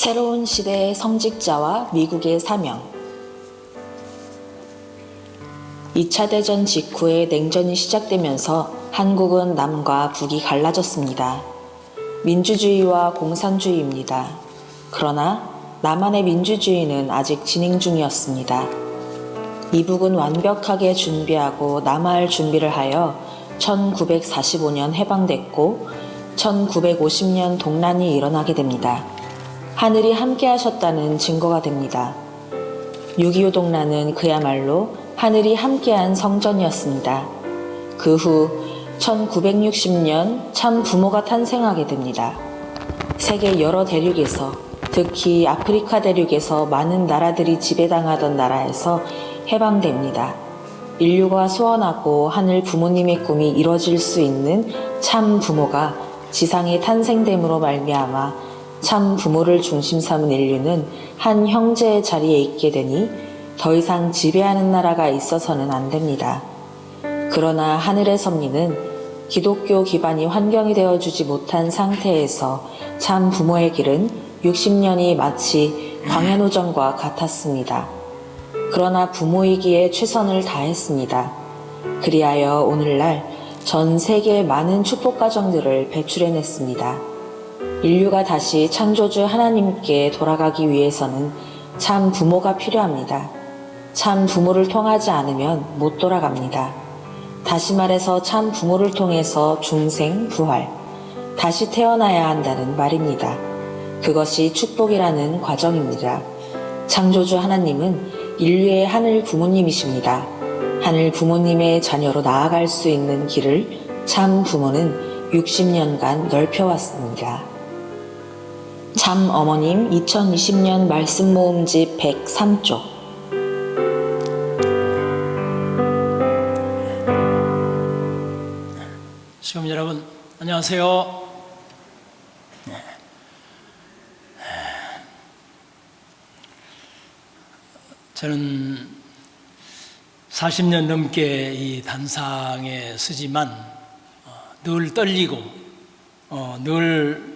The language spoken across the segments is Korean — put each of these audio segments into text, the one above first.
새로운 시대의 성직자와 미국의 사명. 2차 대전 직후에 냉전이 시작되면서 한국은 남과 북이 갈라졌습니다. 민주주의와 공산주의입니다. 그러나 남한의 민주주의는 아직 진행 중이었습니다. 이북은 완벽하게 준비하고 남하할 준비를 하여 1945년 해방됐고 1950년 동란이 일어나게 됩니다. 하늘이 함께하셨다는 증거가 됩니다. 6.25 동란은 그야말로 하늘이 함께한 성전이었습니다. 그 후 1960년 참 부모가 탄생하게 됩니다. 세계 여러 대륙에서, 특히 아프리카 대륙에서 많은 나라들이 지배당하던 나라에서 해방됩니다. 인류가 소원하고 하늘 부모님의 꿈이 이뤄질 수 있는 참 부모가 지상에 탄생됨으로 말미암아 참 부모를 중심 삼은 인류는 한 형제의 자리에 있게 되니 더 이상 지배하는 나라가 있어서는 안 됩니다. 그러나 하늘의 섭리는 기독교 기반이 환경이 되어주지 못한 상태에서 참 부모의 길은 60년이 마치 광야노정과 같았습니다. 그러나 부모이기에 최선을 다했습니다. 그리하여 오늘날 전 세계의 많은 축복 가정들을 배출해냈습니다. 인류가 다시 창조주 하나님께 돌아가기 위해서는 참 부모가 필요합니다. 참 부모를 통하지 않으면 못 돌아갑니다. 다시 말해서 참 부모를 통해서 중생, 부활, 다시 태어나야 한다는 말입니다. 그것이 축복이라는 과정입니다. 창조주 하나님은 인류의 하늘 부모님이십니다. 하늘 부모님의 자녀로 나아갈 수 있는 길을 참 부모는 60년간 넓혀왔습니다. 참 어머님 2020년 말씀 모음집 103쪽. 시험 여러분 안녕하세요. 저는 40년 넘게 이 단상에 서지만 늘 떨리고 늘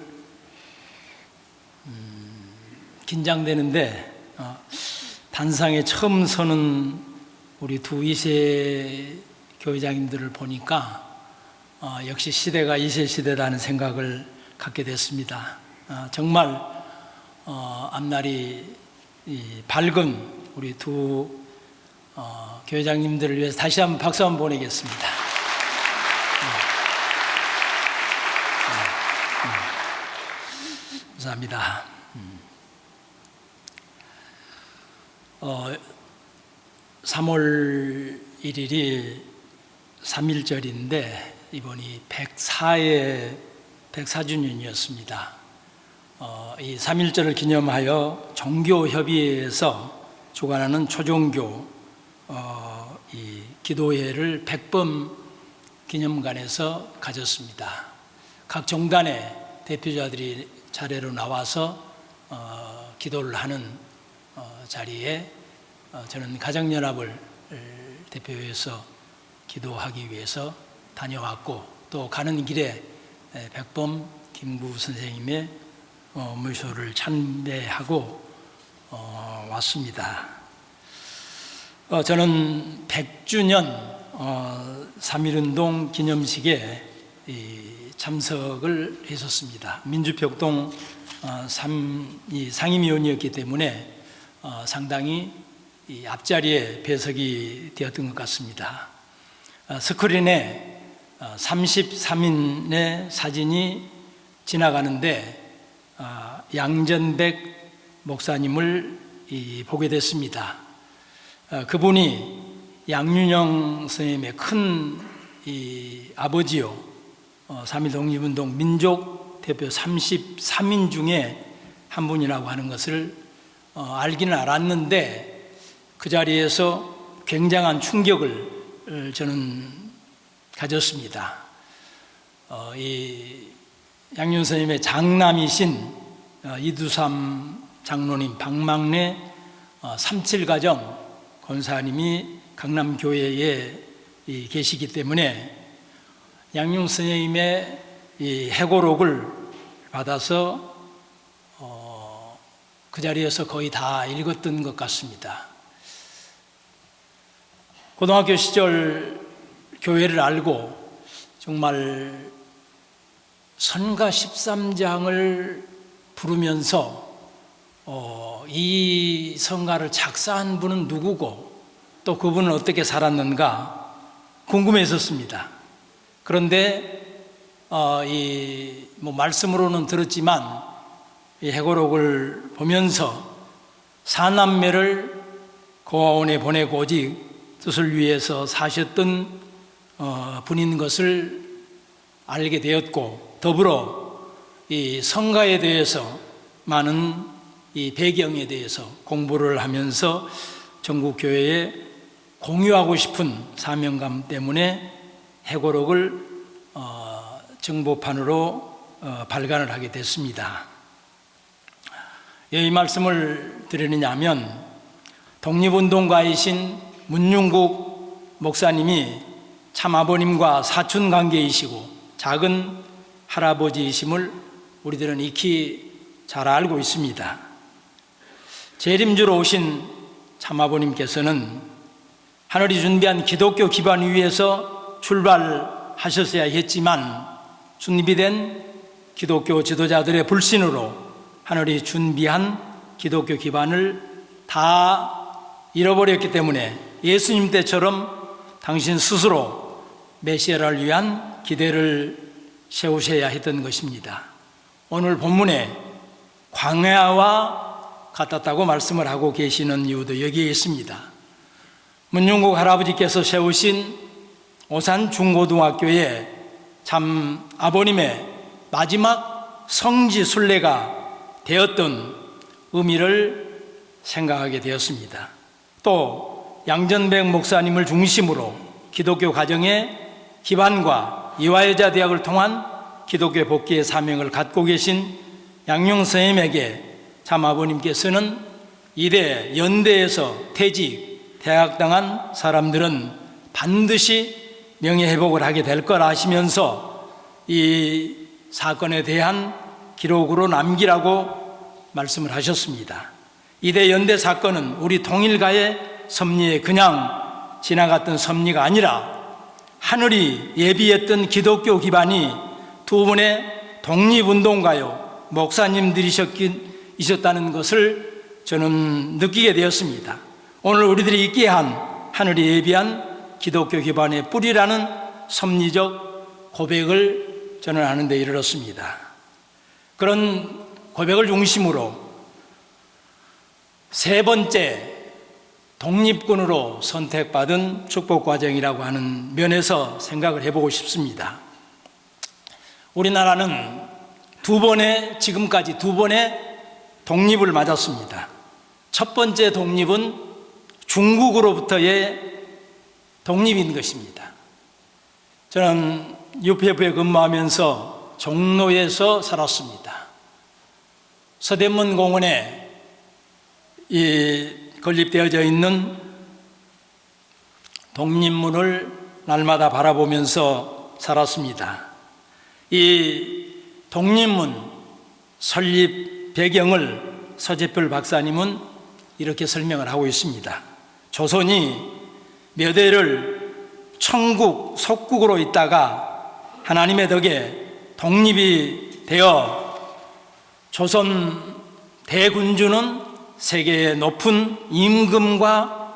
긴장되는데 단상에 처음 서는 우리 두 2세 교회장님들을 보니까 역시 시대가 2세 시대라는 생각을 갖게 됐습니다. 정말 앞날이 밝은 우리 두 교회장님들을 위해서 다시 한번 박수 한번 보내겠습니다. 감사합니다. 3월 1일이 3.1절인데 이번이 104주년이었습니다. 이 3.1절을 기념하여 종교협의회에서 주관하는 초종교 이 기도회를 백범 기념관에서 가졌습니다. 각 종단의 대표자들이 차례로 나와서 기도를 하는 자리에 저는 가정연합을 대표해서 기도하기 위해서 다녀왔고, 또 가는 길에 백범 김구 선생님의 물소를 참배하고 왔습니다. 저는 100주년 3.1운동 기념식에 참석을 했었습니다. 민주평통 상임위원이었기 때문에 상당히 앞자리에 배석이 되었던 것 같습니다. 스크린에 33인의 사진이 지나가는데 양전백 목사님을 보게 됐습니다. 그분이 양윤영 선생님의 큰 아버지요, 3.1 독립운동 민족 대표 33인 중에 한 분이라고 하는 것을 알기는 알았는데, 그 자리에서 굉장한 충격을 저는 가졌습니다. 이 양윤 선생님의 장남이신 이두삼 장로님 박막내 37가정 권사님이 강남교회에 계시기 때문에 양윤 선생님의 이 해고록을 받아서 그 자리에서 거의 다 읽었던 것 같습니다. 고등학교 시절 교회를 알고 정말 선가 13장을 부르면서 이 선가를 작사한 분은 누구고 또 그분은 어떻게 살았는가 궁금했었습니다. 그런데 말씀으로는 들었지만 이 해고록을 보면서 사남매를 고아원에 보내고 오직 뜻을 위해서 사셨던 분인 것을 알게 되었고, 더불어 이 성가에 대해서 많은 이 배경에 대해서 공부를 하면서 전국 교회에 공유하고 싶은 사명감 때문에 해고록을 정보판으로 발간을 하게 됐습니다. 이 말씀을 드리느냐 하면 독립운동가이신 문윤국 목사님이 참아버님과 사촌 관계이시고 작은 할아버지이심을 우리들은 익히 잘 알고 있습니다. 재림주로 오신 참아버님께서는 하늘이 준비한 기독교 기반 위에서 출발하셨어야 했지만 준비된 기독교 지도자들의 불신으로 하늘이 준비한 기독교 기반을 다 잃어버렸기 때문에 예수님 때처럼 당신 스스로 메시아를 위한 기대를 세우셔야 했던 것입니다. 오늘 본문에 광야와 같았다고 말씀을 하고 계시는 이유도 여기에 있습니다. 문윤국 할아버지께서 세우신 오산 중고등학교에 참 아버님의 마지막 성지 순례가 되었던 의미를 생각하게 되었습니다. 또 양전백 목사님을 중심으로 기독교 가정의 기반과 이화여자대학을 통한 기독교 복귀의 사명을 갖고 계신 양용 선생님에게 참 아버님께서는 이래 연대에서 퇴직, 퇴학당한 사람들은 반드시 명예회복을 하게 될 걸 아시면서 이 사건에 대한 기록으로 남기라고 말씀을 하셨습니다. 이대 연대 사건은 우리 통일가의 섭리에 그냥 지나갔던 섭리가 아니라 하늘이 예비했던 기독교 기반이 두 분의 독립운동가요 목사님들이셨다는 것을 저는 느끼게 되었습니다. 오늘 우리들이 있게 한 하늘이 예비한 기독교 기반의 뿌리라는 섭리적 고백을 저는 하는 데 이르렀습니다. 그런 고백을 중심으로 세 번째 독립군으로 선택받은 축복과정이라고 하는 면에서 생각을 해보고 싶습니다. 우리나라는 지금까지 두 번의 독립을 맞았습니다. 첫 번째 독립은 중국으로부터의 독립인 것입니다. 저는 UPF에 근무하면서 종로에서 살았습니다. 서대문 공원에 건립되어져 있는 독립문을 날마다 바라보면서 살았습니다. 이 독립문 설립 배경을 서재필 박사님은 이렇게 설명을 하고 있습니다. 조선이 몇 해를 천국, 속국으로 있다가 하나님의 덕에 독립이 되어 조선 대군주는 세계의 높은 임금과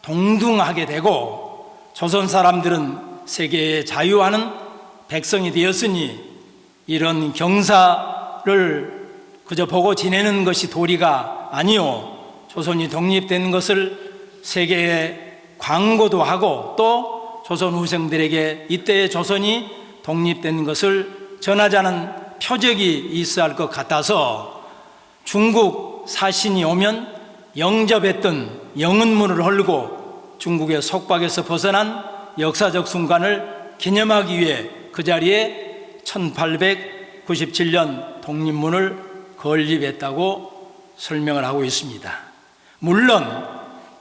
동등하게 되고 조선 사람들은 세계에 자유하는 백성이 되었으니 이런 경사를 그저 보고 지내는 것이 도리가 아니요, 조선이 독립된 것을 세계에 광고도 하고 또 조선 후생들에게 이때의 조선이 독립된 것을 전하자는 표적이 있어야 할 것 같아서 중국 사신이 오면 영접했던 영은문을 헐고 중국의 속박에서 벗어난 역사적 순간을 기념하기 위해 그 자리에 1897년 독립문을 건립했다고 설명을 하고 있습니다. 물론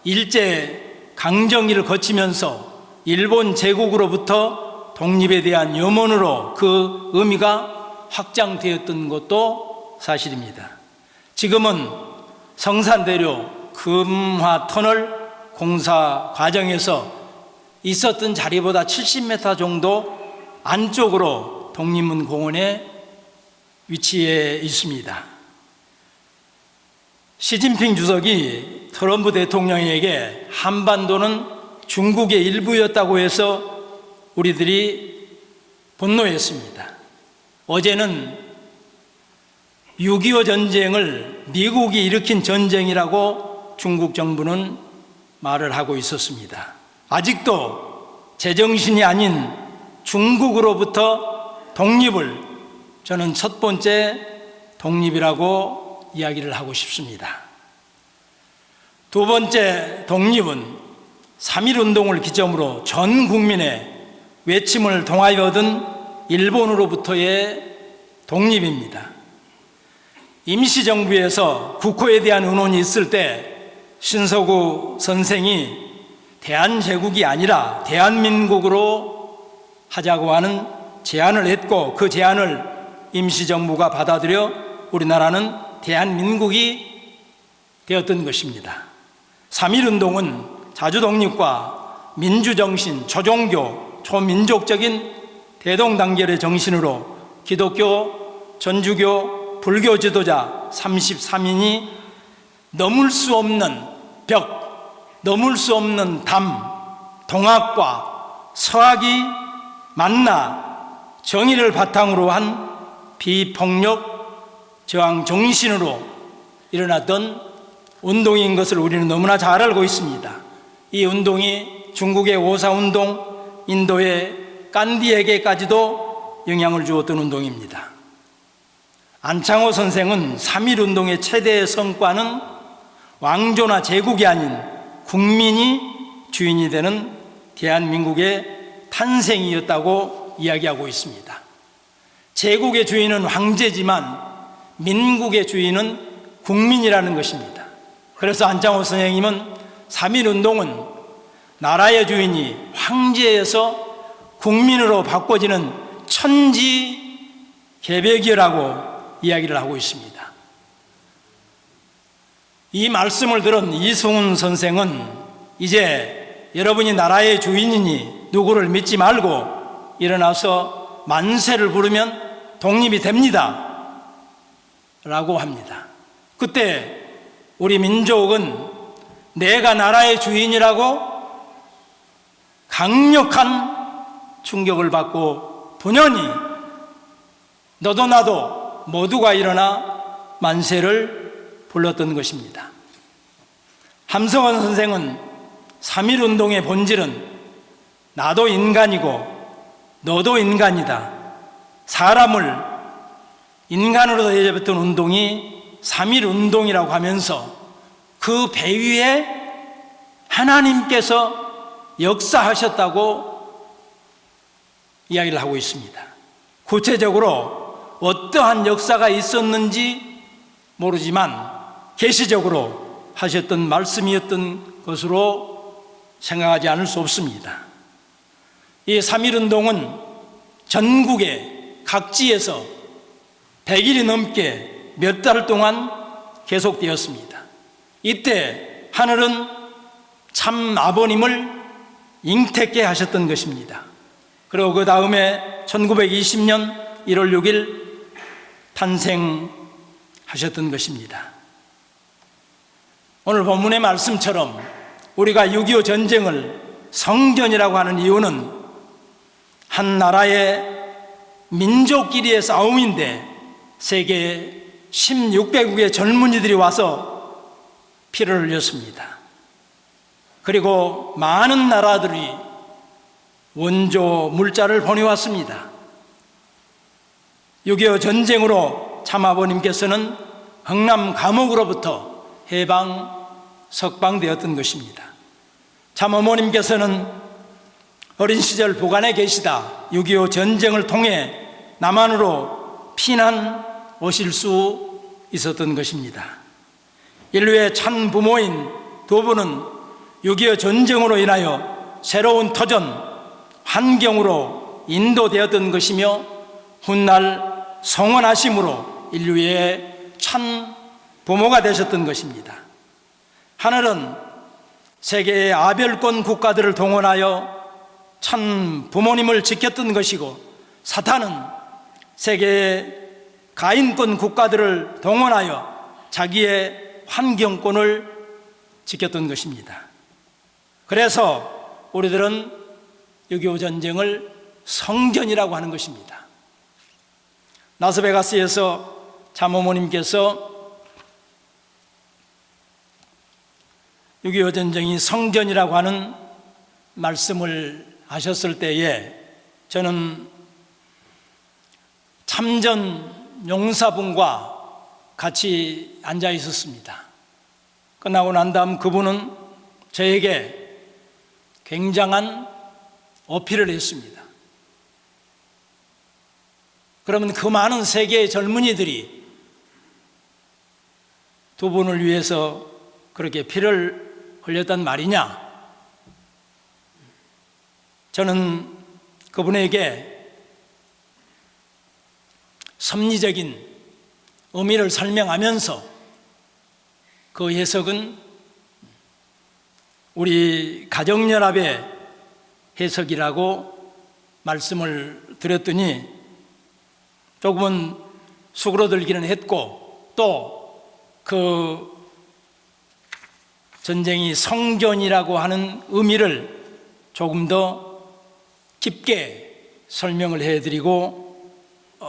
일제 강점기를 거치면서 일본 제국으로부터 독립에 대한 염원으로 그 의미가 확장되었던 것도 사실입니다. 지금은 성산대로 금화 터널 공사 과정에서 있었던 자리보다 70m 정도 안쪽으로 독립문 공원에 위치해 있습니다. 시진핑 주석이 트럼프 대통령에게 한반도는 중국의 일부였다고 해서 우리들이 분노했습니다. 어제는 6.25 전쟁을 미국이 일으킨 전쟁이라고 중국 정부는 말을 하고 있었습니다. 아직도 제정신이 아닌 중국으로부터 독립을 저는 첫 번째 독립이라고 이야기를 하고 싶습니다. 두 번째 독립은 3.1운동을 기점으로 전 국민의 외침을 통하여 얻은 일본으로부터의 독립입니다. 임시정부에서 국호에 대한 의논이 있을 때 신서구 선생이 대한제국이 아니라 대한민국으로 하자고 하는 제안을 했고, 그 제안을 임시정부가 받아들여 우리나라는 대한민국이 되었던 것입니다. 3.1운동은 자주독립과 민주정신, 초종교, 초민족적인 대동단결의 정신으로 기독교, 전주교, 불교 지도자 33인이 넘을 수 없는 벽, 넘을 수 없는 담, 동학과 서학이 만나 정의를 바탕으로 한 비폭력 저항 정신으로 일어났던 운동인 것을 우리는 너무나 잘 알고 있습니다. 이 운동이 중국의 오사운동, 인도의 간디에게까지도 영향을 주었던 운동입니다. 안창호 선생은 3.1운동의 최대 성과는 왕조나 제국이 아닌 국민이 주인이 되는 대한민국의 탄생이었다고 이야기하고 있습니다. 제국의 주인은 황제지만 민국의 주인은 국민이라는 것입니다. 그래서 안창호 선생님은 3.1운동은 나라의 주인이 황제에서 국민으로 바꿔지는 천지개벽이라고 이야기를 하고 있습니다. 이 말씀을 들은 이승훈 선생은 이제 여러분이 나라의 주인이니 누구를 믿지 말고 일어나서 만세를 부르면 독립이 됩니다 라고 합니다. 그때 우리 민족은 내가 나라의 주인이라고 강력한 충격을 받고 분연히 너도 나도 모두가 일어나 만세를 불렀던 것입니다. 함성원 선생은 3.1운동의 본질은 나도 인간이고 너도 인간이다, 사람을 인간으로 대접했던 운동이 3.1운동이라고 하면서 그 배위에 하나님께서 역사하셨다고 이야기를 하고 있습니다. 구체적으로 어떠한 역사가 있었는지 모르지만 계시적으로 하셨던 말씀이었던 것으로 생각하지 않을 수 없습니다. 이 3.1운동은 전국의 각지에서 100일이 넘게 몇 달 동안 계속되었습니다. 이때 하늘은 참 아버님을 잉태케 하셨던 것입니다. 그리고 그 다음에 1920년 1월 6일 탄생하셨던 것입니다. 오늘 본문의 말씀처럼 우리가 6.25 전쟁을 성전이라고 하는 이유는 한 나라의 민족끼리의 싸움인데 세계 16개국의 젊은이들이 와서 피를 흘렸습니다. 그리고 많은 나라들이 원조 물자를 보내왔습니다. 6.25 전쟁으로 참아버님께서는 흥남 감옥으로부터 석방되었던 것입니다. 참어머님께서는 어린 시절 보관에 계시다 6.25 전쟁을 통해 남한으로 피난 오실 수 있었던 것입니다. 인류의 참 부모인 두 분은 6.25 전쟁으로 인하여 새로운 터전, 환경으로 인도되었던 것이며 훗날 성원하심으로 인류의 참 부모가 되셨던 것입니다. 하늘은 세계의 아별권 국가들을 동원하여 참 부모님을 지켰던 것이고, 사탄은 세계의 가인권 국가들을 동원하여 자기의 환경권을 지켰던 것입니다. 그래서 우리들은 6.25 전쟁을 성전이라고 하는 것입니다. 라스베가스에서 참어머님께서 6.25 전쟁이 성전이라고 하는 말씀을 하셨을 때에 저는 참전 용사분과 같이 앉아 있었습니다. 끝나고 난 다음 그분은 저에게 굉장한 어필을 했습니다. 그러면 그 많은 세계의 젊은이들이 두 분을 위해서 그렇게 피를 흘렸단 말이냐? 저는 그분에게 섭리적인 의미를 설명하면서 그 해석은 우리 가정연합의 해석이라고 말씀을 드렸더니 조금은 수그러들기는 했고, 또 그 전쟁이 성전이라고 하는 의미를 조금 더 깊게 설명을 해드리고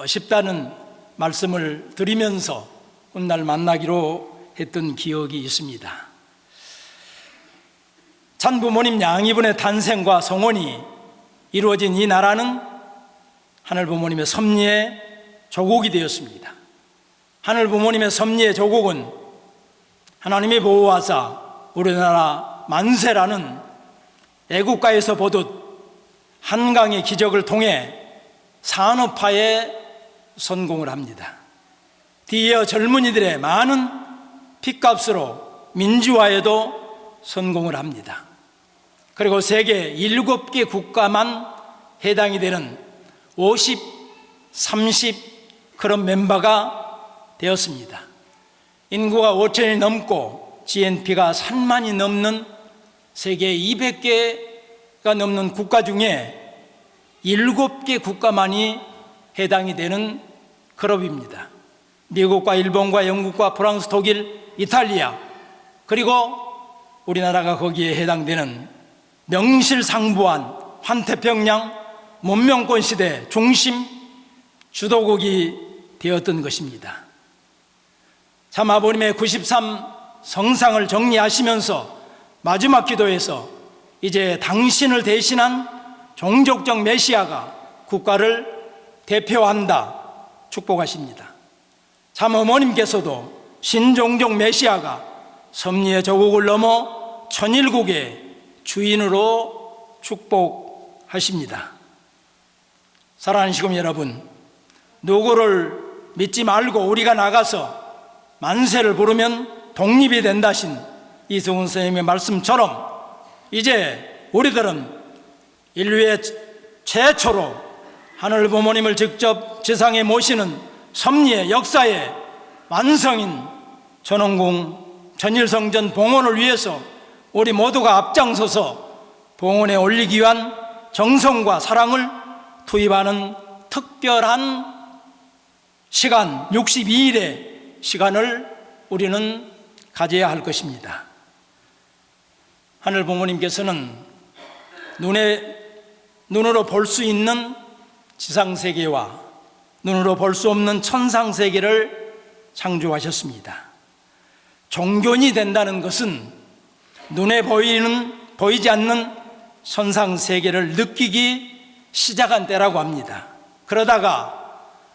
싶다는 말씀을 드리면서 훗날 만나기로 했던 기억이 있습니다. 찬부모님 양이분의 탄생과 성원이 이루어진 이 나라는 하늘부모님의 섭리의 조국이 되었습니다. 하늘부모님의 섭리의 조국은 하나님이 보호하사 우리나라 만세라는 애국가에서 보듯 한강의 기적을 통해 산업화에 성공을 합니다. 뒤이어 젊은이들의 많은 핏값으로 민주화에도 성공을 합니다. 그리고 세계 7개 국가만 해당이 되는 50, 30 그런 멤버가 되었습니다. 인구가 5천이 넘고 GNP가 3만이 넘는 세계 200개가 넘는 국가 중에 7개 국가만이 해당이 되는 클럽입니다. 미국과 일본과 영국과 프랑스, 독일, 이탈리아, 그리고 우리나라가 거기에 해당되는 명실상부한 환태평양 문명권 시대 중심 주도국이 되었던 것입니다. 참 아버님의 93 성상을 정리하시면서 마지막 기도에서 이제 당신을 대신한 종족적 메시아가 국가를 대표한다 축복하십니다. 참 어머님께서도 신종족 메시아가 섭리의 조국을 넘어 천일국의 주인으로 축복하십니다. 사랑하는 시금 여러분, 누구를 믿지 말고 우리가 나가서 만세를 부르면 독립이 된다신 이승훈 선생님의 말씀처럼 이제 우리들은 인류의 최초로 하늘 부모님을 직접 지상에 모시는 섭리의 역사의 완성인 전원궁 전일성전 봉헌을 위해서 우리 모두가 앞장서서 봉헌에 올리기 위한 정성과 사랑을 투입하는 특별한 시간, 62일의 시간을 우리는 가져야 할 것입니다. 하늘 부모님께서는 눈으로 볼 수 있는 지상세계와 눈으로 볼 수 없는 천상세계를 창조하셨습니다. 종견이 된다는 것은 눈에 보이지 않는 천상세계를 느끼기 시작한 때라고 합니다. 그러다가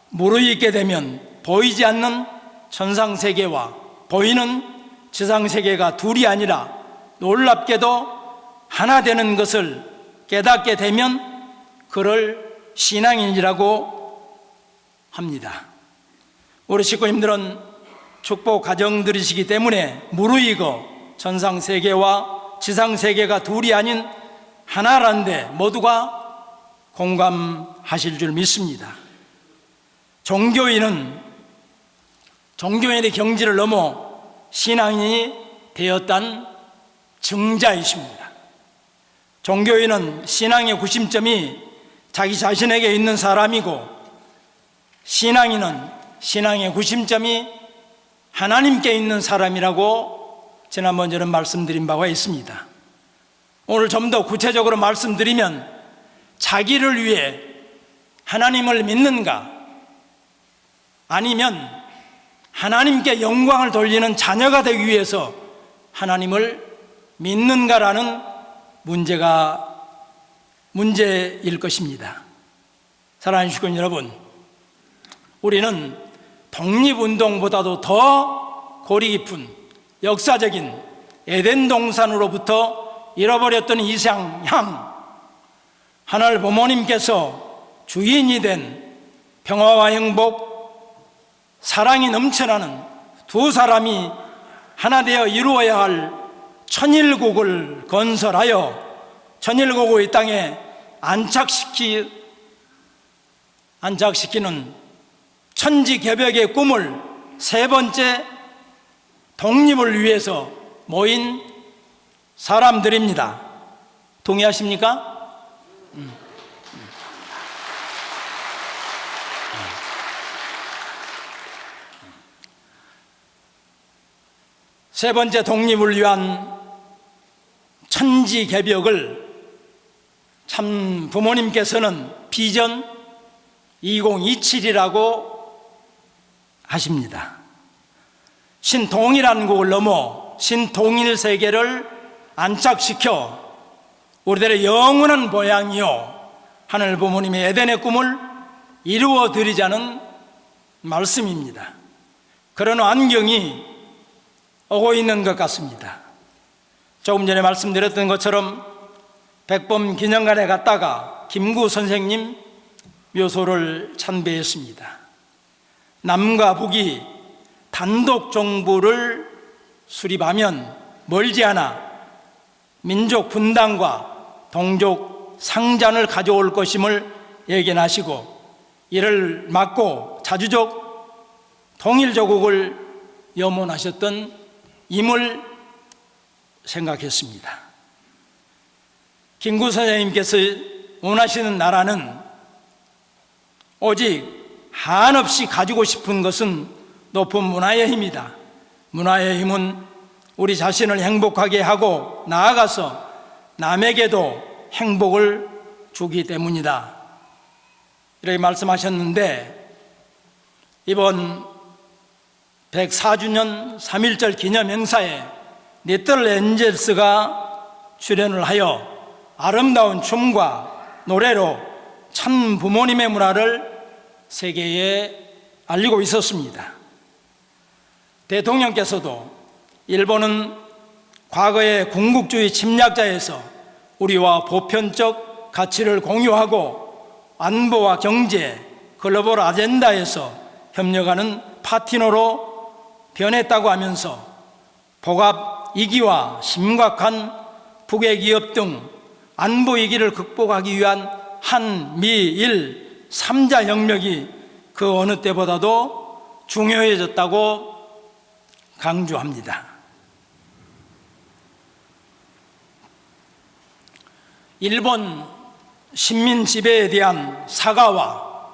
무르익게 되면 보이지 않는 천상세계와 보이는 지상세계가 둘이 아니라 놀랍게도 하나 되는 것을 깨닫게 되면 그를 신앙인이라고 합니다. 우리 식구님들은 축복 가정들이시기 때문에 무르익어 천상세계와 지상세계가 둘이 아닌 하나란데 모두가 공감하실 줄 믿습니다. 종교인의 경지를 넘어 신앙인이 되었다는 증자이십니다. 종교인은 신앙의 구심점이 자기 자신에게 있는 사람이고, 신앙인은 신앙의 구심점이 하나님께 있는 사람이라고 지난번 저는 말씀드린 바가 있습니다. 오늘 좀 더 구체적으로 말씀드리면, 자기를 위해 하나님을 믿는가, 아니면 하나님께 영광을 돌리는 자녀가 되기 위해서 하나님을 믿는가라는 문제일 것입니다. 사랑하는 주권 여러분, 우리는 독립운동보다도 더 골이 깊은 역사적인 에덴 동산으로부터 잃어버렸던 이상향, 하늘 부모님께서 주인이 된 평화와 행복, 사랑이 넘쳐나는 두 사람이 하나 되어 이루어야 할 천일국을 건설하여 천일국을 이 땅에 안착시키는 천지개벽의 꿈을 세 번째 독립을 위해서 모인 사람들입니다. 동의하십니까? 세 번째 독립을 위한 천지개벽을 참 부모님께서는 비전 2027이라고 하십니다. 신동일한 국을 넘어 신동일 세계를 안착시켜 우리들의 영원한 보양이요 하늘 부모님의 에덴의 꿈을 이루어 드리자는 말씀입니다. 그런 안경이 오고 있는 것 같습니다. 조금 전에 말씀드렸던 것처럼 백범 기념관에 갔다가 김구 선생님 묘소를 참배했습니다. 남과 북이 단독 정부를 수립하면 멀지 않아 민족 분단과 동족 상잔을 가져올 것임을 예견하시고, 이를 막고 자주적 통일조국을 염원하셨던 임을 생각했습니다. 김구 선생님께서 원하시는 나라는 오직 한없이 가지고 싶은 것은 높은 문화의 힘이다. 문화의 힘은 우리 자신을 행복하게 하고 나아가서 남에게도 행복을 주기 때문이다. 이렇게 말씀하셨는데, 이번 104주년 3.1절 기념 행사에 니틀 엔젤스가 출연을 하여 아름다운 춤과 노래로 참 부모님의 문화를 세계에 알리고 있었습니다. 대통령께서도 일본은 과거의 군국주의 침략자에서 우리와 보편적 가치를 공유하고 안보와 경제, 글로벌 아젠다에서 협력하는 파트너로 변했다고 하면서 복합 위기와 심각한 북의 기업 등 안보 위기를 극복하기 위한 한미일 3자 협력이 그 어느 때보다도 중요해졌다고 강조합니다. 일본 식민 지배에 대한 사과와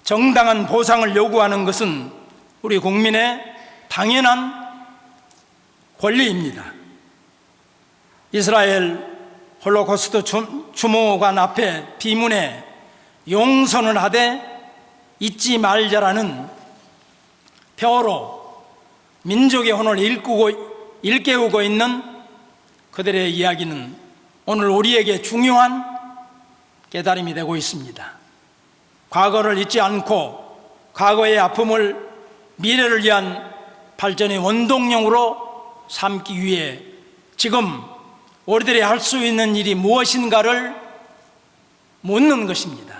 정당한 보상을 요구하는 것은 우리 국민의 당연한 권리입니다. 이스라엘 홀로코스트 추모관 앞에 비문에 용서는 하되 잊지 말자라는 표어로 민족의 혼을 일깨우고 있는 그들의 이야기는 오늘 우리에게 중요한 깨달음이 되고 있습니다. 과거를 잊지 않고 과거의 아픔을 미래를 위한 발전의 원동력으로 삼기 위해 지금 우리들이 할 수 있는 일이 무엇인가를 묻는 것입니다.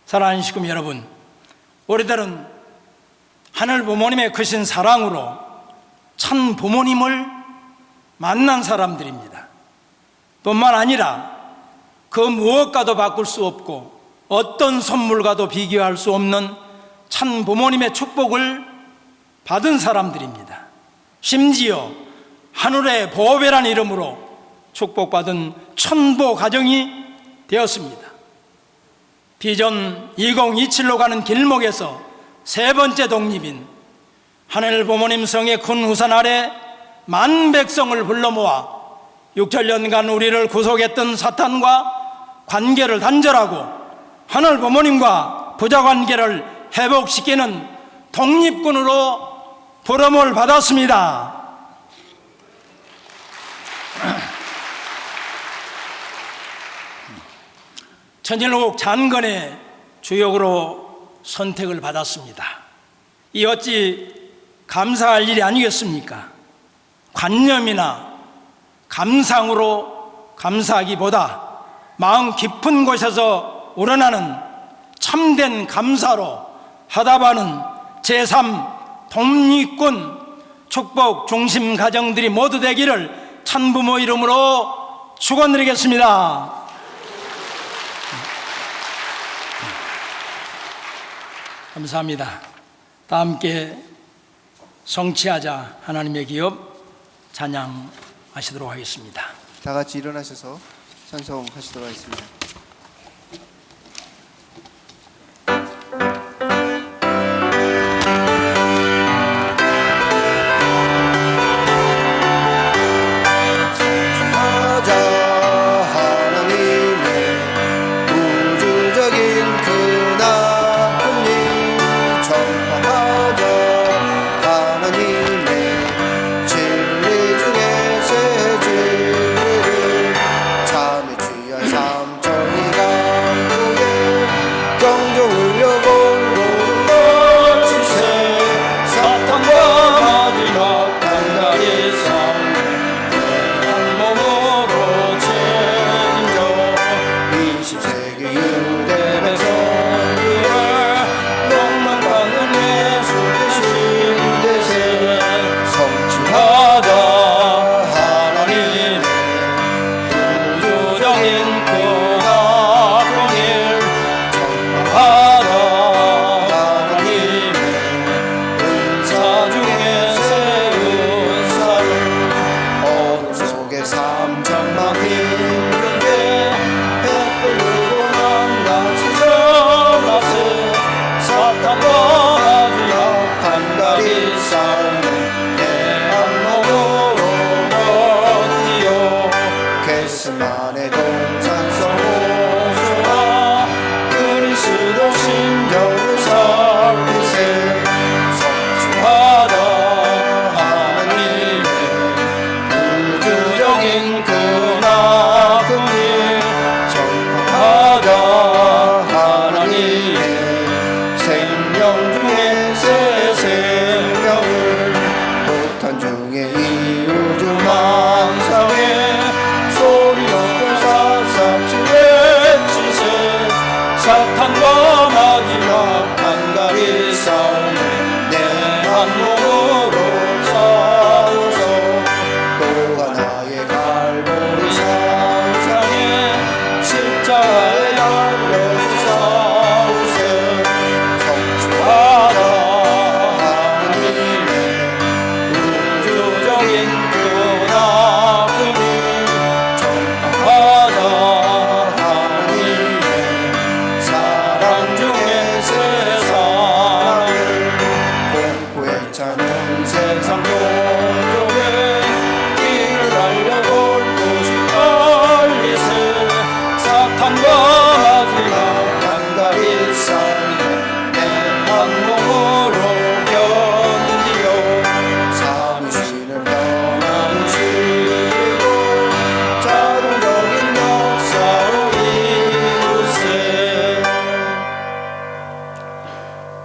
사랑하는 식구 여러분, 우리들은 하늘 부모님의 크신 사랑으로 참 부모님을 만난 사람들입니다. 뿐만 아니라 그 무엇과도 바꿀 수 없고 어떤 선물과도 비교할 수 없는 참 부모님의 축복을 받은 사람들입니다. 심지어 하늘의 보배란 이름으로 축복받은 천보 가정이 되었습니다. 비전 2027로 가는 길목에서 세 번째 독립인 하늘 부모님 성의 큰 후산 아래 만 백성을 불러 모아 6천년간 우리를 구속했던 사탄과 관계를 단절하고 하늘 부모님과 부자 관계를 회복시키는 독립군으로 부름을 받았습니다. 천일국 잔건의 주역으로 선택을 받았습니다. 이 어찌 감사할 일이 아니겠습니까? 관념이나 감상으로 감사하기보다 마음 깊은 곳에서 우러나는 참된 감사로 하다바는 제3 독립군 축복 중심 가정들이 모두 되기를 찬부모 이름으로 축원드리겠습니다. 감사합니다. 다 함께 성취하자 하나님의 기업 찬양하시도록 하겠습니다. 다 같이 일어나셔서 찬송하시도록 하겠습니다.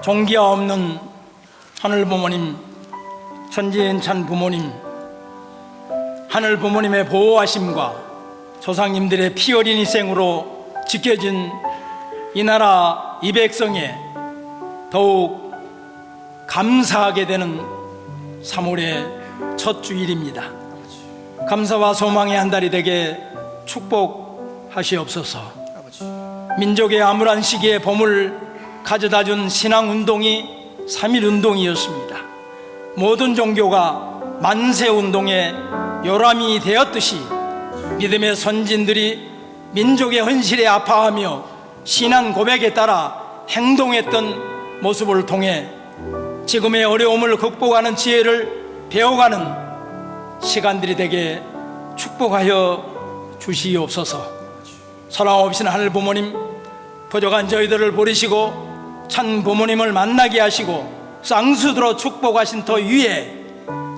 종기가 없는 하늘 부모님, 천지엔찬 부모님, 하늘 부모님의 보호하심과 조상님들의 피 어린 희생으로 지켜진 이 나라 이 백성에 더욱 감사하게 되는 3월의 첫 주일입니다. 감사와 소망의 한 달이 되게 축복하시옵소서. 민족의 암울한 시기에 봄을 가져다준 신앙운동이 3.1운동이었습니다. 모든 종교가 만세운동의 요람이 되었듯이 믿음의 선진들이 민족의 헌실에 아파하며 신앙 고백에 따라 행동했던 모습을 통해 지금의 어려움을 극복하는 지혜를 배워가는 시간들이 되게 축복하여 주시옵소서. 사랑 없이는 하늘 부모님, 부족한 저희들을 버리시고 참 부모님을 만나게 하시고 쌍수들어 축복하신 터 위에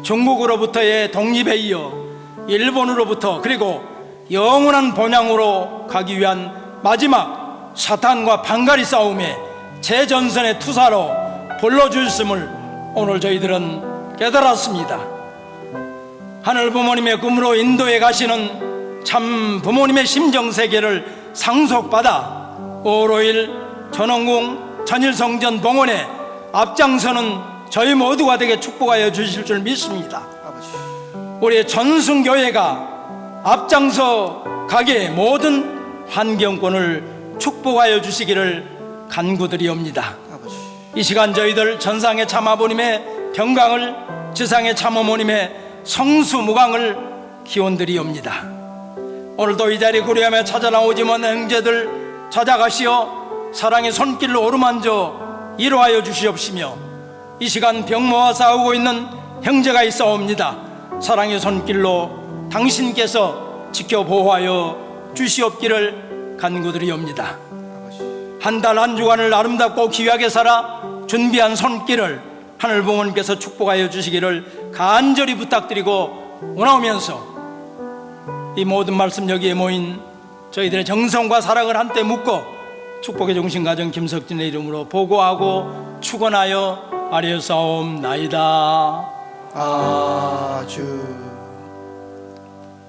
중국으로부터의 독립에 이어 일본으로부터 그리고 영원한 본향으로 가기 위한 마지막 사탄과 방가리 싸움에 재전선의 투사로 불러주셨음을 오늘 저희들은 깨달았습니다. 하늘 부모님의 꿈으로 인도에 가시는 참 부모님의 심정세계를 상속받아 5.5.1 전원궁 전일성전 봉헌에 앞장서는 저희 모두가 되게 축복하여 주실 줄 믿습니다. 아버지. 우리 전승교회가 앞장서 가게 모든 환경권을 축복하여 주시기를 간구드리옵니다. 아버지. 이 시간 저희들 전상의 참아버님의 평강을, 지상의 참어머님의 성수무강을 기원드리옵니다. 오늘도 이 자리 고려하며 찾아나오지 못한 형제들 찾아가시어 사랑의 손길로 오르만져 이루하여 주시옵시며 이 시간 병모와 싸우고 있는 형제가 있사옵니다. 사랑의 손길로 당신께서 지켜보호하여 주시옵기를 간구드리옵니다. 한 달 한 주간을 아름답고 귀하게 살아 준비한 손길을 하늘 부모님께서 축복하여 주시기를 간절히 부탁드리고 원하오면서 이 모든 말씀 여기에 모인 저희들의 정성과 사랑을 한때 묶어 축복의 종신가정 김석진의 이름으로 보고하고 축원하여 아뢰사옵나이다. 아주